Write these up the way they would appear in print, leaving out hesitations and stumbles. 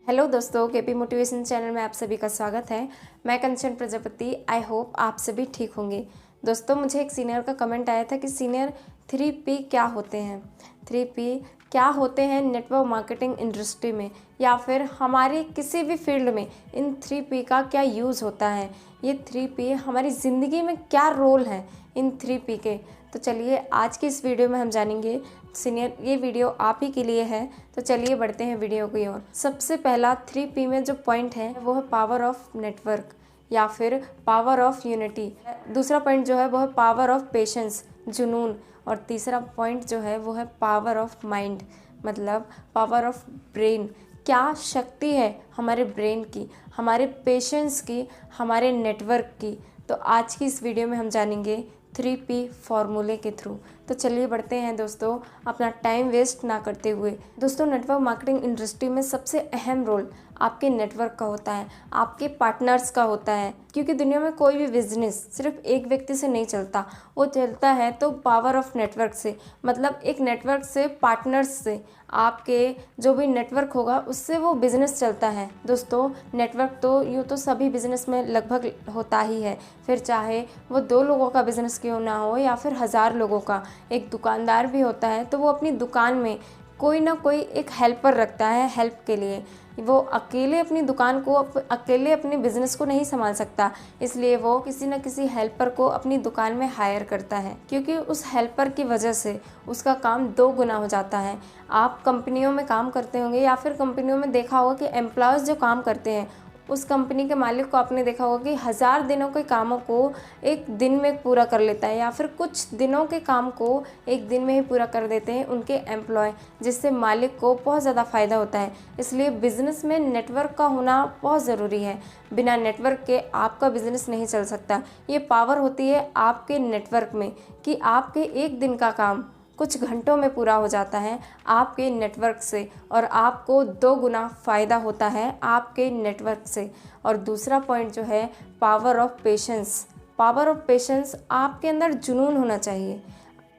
Hello दोस्तों, KP motivation channel में आप सभी का स्वागत है। मैं कंचन प्रजापति। आई होप आप सभी ठीक होंगे। दोस्तों, मुझे एक सीनियर का कमेंट आया था कि सीनियर 3P क्या होते हैं। 3P क्या होते हैं नेटवर्क मार्केटिंग इंडस्ट्री में या फिर हमारे किसी भी फील्ड में इन 3P का क्या यूज़ होता है। ये 3P हमारी ज़िंदगी में क्या रोल है इन 3P के। तो चलिए आज की इस वीडियो में हम जानेंगे। सीनियर, ये वीडियो आप ही के लिए है, तो चलिए बढ़ते हैं वीडियो की ओर। सबसे पहला 3P में जो पॉइंट है वो है पावर ऑफ नेटवर्क या फिर पावर ऑफ यूनिटी। दूसरा पॉइंट जो है वो है पावर ऑफ पेशेंस, जुनून। और तीसरा पॉइंट जो है वो है पावर ऑफ माइंड, मतलब पावर ऑफ ब्रेन। क्या शक्ति है हमारे ब्रेन की, हमारे पेशेंस की, हमारे नेटवर्क की। तो आज की इस वीडियो में हम जानेंगे 3P फॉर्मूले के थ्रू। तो चलिए बढ़ते हैं दोस्तों, अपना टाइम वेस्ट ना करते हुए। दोस्तों, नेटवर्क मार्केटिंग इंडस्ट्री में सबसे अहम रोल आपके नेटवर्क का होता है, आपके पार्टनर्स का होता है। क्योंकि दुनिया में कोई भी बिजनेस सिर्फ एक व्यक्ति से नहीं चलता, वो चलता है तो पावर ऑफ नेटवर्क से। मतलब एक नेटवर्क से, पार्टनर्स से, आपके जो भी नेटवर्क होगा उससे वो बिज़नेस चलता है। दोस्तों, नेटवर्क तो यूँ तो सभी बिज़नेस में लगभग होता ही है, फिर चाहे वो 2 लोगों का बिज़नेस क्यों ना हो या फिर 1000 लोगों का। एक दुकानदार भी होता है तो वो अपनी दुकान में कोई ना कोई एक हेल्पर रखता है हेल्प के लिए। वो अकेले अपनी दुकान को अकेले अपने बिजनेस को नहीं संभाल सकता, इसलिए वो किसी न किसी हेल्पर को अपनी दुकान में हायर करता है, क्योंकि उस हेल्पर की वजह से उसका काम 2 गुना हो जाता है। आप कंपनियों में काम करते होंगे या फिर कंपनियों में देखा होगा कि एम्प्लॉयज़ जो काम करते हैं उस कंपनी के मालिक को आपने देखा होगा कि 1000 दिनों के कामों को एक दिन में पूरा कर लेता है या फिर कुछ दिनों के काम को एक दिन में ही पूरा कर देते हैं उनके एम्प्लॉय, जिससे मालिक को बहुत ज़्यादा फ़ायदा होता है। इसलिए बिज़नेस में नेटवर्क का होना बहुत ज़रूरी है। बिना नेटवर्क के आपका बिज़नेस नहीं चल सकता। ये पावर होती है आपके नेटवर्क में कि आपके एक दिन का काम कुछ घंटों में पूरा हो जाता है आपके नेटवर्क से, और आपको 2 गुना फ़ायदा होता है आपके नेटवर्क से। और दूसरा पॉइंट जो है power of patience. Power of patience, आपके अंदर जुनून होना चाहिए।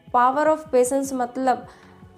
पावर ऑफ पेशेंस मतलब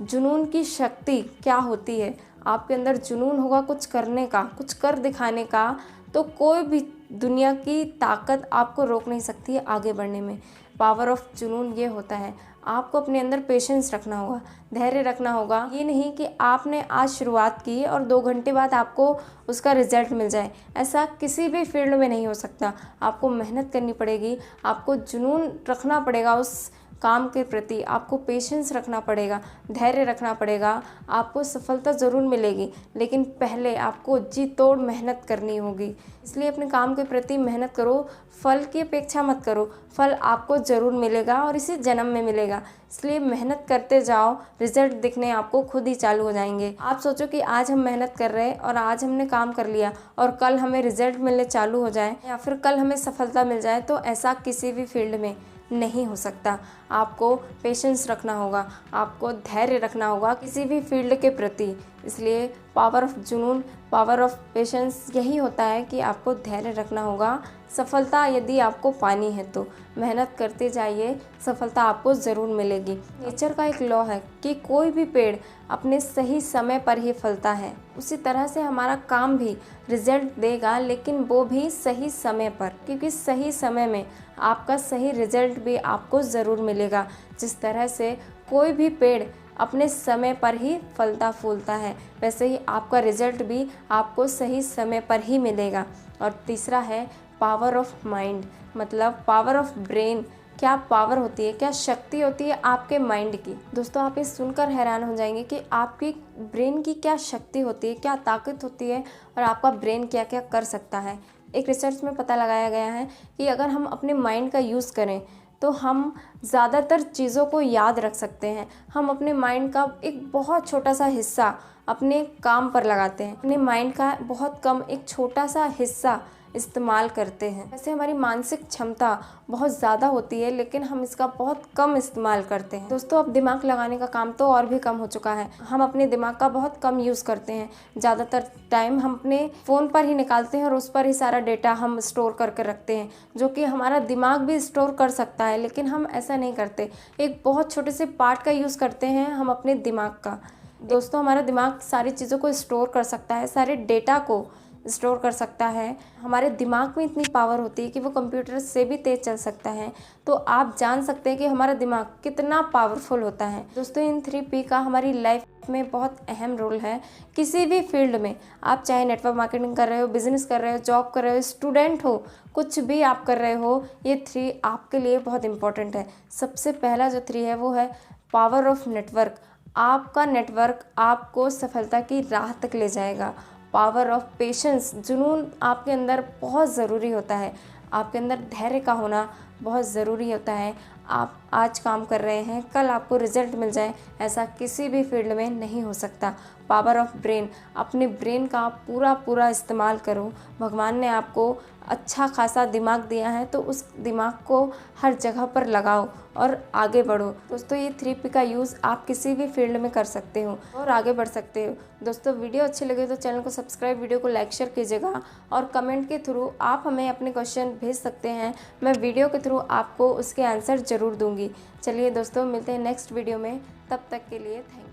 जुनून की शक्ति क्या होती है। आपके अंदर जुनून होगा कुछ करने का, कुछ कर दिखाने का, तो कोई भी दुनिया की ताकत आपको रोक नहीं सकती है आगे बढ़ने में। पावर ऑफ जुनून ये होता है, आपको अपने अंदर पेशेंस रखना होगा, धैर्य रखना होगा। ये नहीं कि आपने आज शुरुआत की और 2 घंटे बाद आपको उसका रिजल्ट मिल जाए। ऐसा किसी भी फील्ड में नहीं हो सकता। आपको मेहनत करनी पड़ेगी, आपको जुनून रखना पड़ेगा उस काम के प्रति, आपको पेशेंस रखना पड़ेगा, धैर्य रखना पड़ेगा। आपको सफलता ज़रूर मिलेगी, लेकिन पहले आपको जी तोड़ मेहनत करनी होगी। इसलिए अपने काम के प्रति मेहनत करो, फल की अपेक्षा मत करो। फल आपको ज़रूर मिलेगा और इसी जन्म में मिलेगा। इसलिए मेहनत करते जाओ, रिजल्ट दिखने आपको खुद ही चालू हो जाएंगे। आप सोचो कि आज हम मेहनत कर रहे हैं और आज हमने काम कर लिया और कल हमें रिजल्ट मिलने चालू हो जाए या फिर कल हमें सफलता मिल जाए, तो ऐसा किसी भी फील्ड में नहीं हो सकता। आपको पेशेंस रखना होगा, आपको धैर्य रखना होगा किसी भी फील्ड के प्रति। इसलिए पावर ऑफ जुनून, पावर ऑफ पेशेंस यही होता है कि आपको धैर्य रखना होगा। सफलता यदि आपको पानी है तो मेहनत करते जाइए, सफलता आपको ज़रूर मिलेगी। नेचर का एक लॉ है कि कोई भी पेड़ अपने सही समय पर ही फलता है। उसी तरह से हमारा काम भी रिजल्ट देगा, लेकिन वो भी सही समय पर, क्योंकि सही समय में आपका सही रिजल्ट भी आपको ज़रूर मिलेगा। जिस तरह से कोई भी पेड़ अपने समय पर ही फलता फूलता है, वैसे ही आपका रिजल्ट भी आपको सही समय पर ही मिलेगा। और तीसरा है पावर ऑफ माइंड, मतलब पावर ऑफ ब्रेन। क्या पावर होती है, क्या शक्ति होती है आपके माइंड की। दोस्तों, आप ये सुनकर हैरान हो जाएंगे कि आपकी ब्रेन की क्या शक्ति होती है, क्या ताकत होती है और आपका ब्रेन क्या क्या कर सकता है। एक रिसर्च में पता लगाया गया है कि अगर हम अपने माइंड का यूज़ करें तो हम ज़्यादातर चीज़ों को याद रख सकते हैं। हम अपने माइंड का एक बहुत छोटा सा हिस्सा अपने काम पर लगाते हैं, अपने माइंड का बहुत कम एक छोटा सा हिस्सा इस्तेमाल करते हैं। वैसे हमारी मानसिक क्षमता बहुत ज़्यादा होती है, लेकिन हम इसका बहुत कम इस्तेमाल करते हैं। दोस्तों, अब दिमाग लगाने का काम तो और भी कम हो चुका है। हम अपने दिमाग का बहुत कम यूज़ करते हैं। ज़्यादातर टाइम हम अपने फ़ोन पर ही निकालते हैं और उस पर ही सारा डेटा हम स्टोर करके रखते हैं, जो कि हमारा दिमाग भी स्टोर कर सकता है, लेकिन हम ऐसा नहीं करते। एक बहुत छोटे से पार्ट का यूज़ करते हैं हम अपने दिमाग का। दोस्तों हमारा दिमाग सारी चीज़ों को स्टोर कर सकता है, सारे डेटा को स्टोर कर सकता है। हमारे दिमाग में इतनी पावर होती है कि वो कंप्यूटर से भी तेज़ चल सकता है। तो आप जान सकते हैं कि हमारा दिमाग कितना पावरफुल होता है। दोस्तों इन 3P का हमारी लाइफ में बहुत अहम रोल है। किसी भी फील्ड में, आप चाहे नेटवर्क मार्केटिंग कर रहे हो, बिजनेस कर रहे हो, जॉब कर रहे हो, स्टूडेंट हो, कुछ भी आप कर रहे हो, ये 3 आपके लिए बहुत इंपॉर्टेंट है। सबसे पहला जो 3 है वो है पावर ऑफ नेटवर्क। आपका नेटवर्क आपको सफलता की राह तक ले जाएगा। पावर ऑफ पेशेंस, जुनून आपके अंदर बहुत ज़रूरी होता है। आपके अंदर धैर्य का होना बहुत ज़रूरी होता है। आप आज काम कर रहे हैं, कल आपको रिजल्ट मिल जाए, ऐसा किसी भी फील्ड में नहीं हो सकता। पावर ऑफ ब्रेन, अपने ब्रेन का आप पूरा इस्तेमाल करो। भगवान ने आपको अच्छा खासा दिमाग दिया है, तो उस दिमाग को हर जगह पर लगाओ और आगे बढ़ो। दोस्तों ये 3P का यूज़ आप किसी भी फील्ड में कर सकते हो और आगे बढ़ सकते हो। दोस्तों वीडियो अच्छी लगे तो चैनल को सब्सक्राइब, वीडियो को लाइक शेयर कीजिएगा और कमेंट के थ्रू आप हमें अपने क्वेश्चन भेज सकते हैं। मैं वीडियो के थ्रू आपको उसके आंसर ज़रूर दूंगी। चलिए दोस्तों मिलते हैं नेक्स्ट वीडियो में, तब तक के लिए थैंक यू।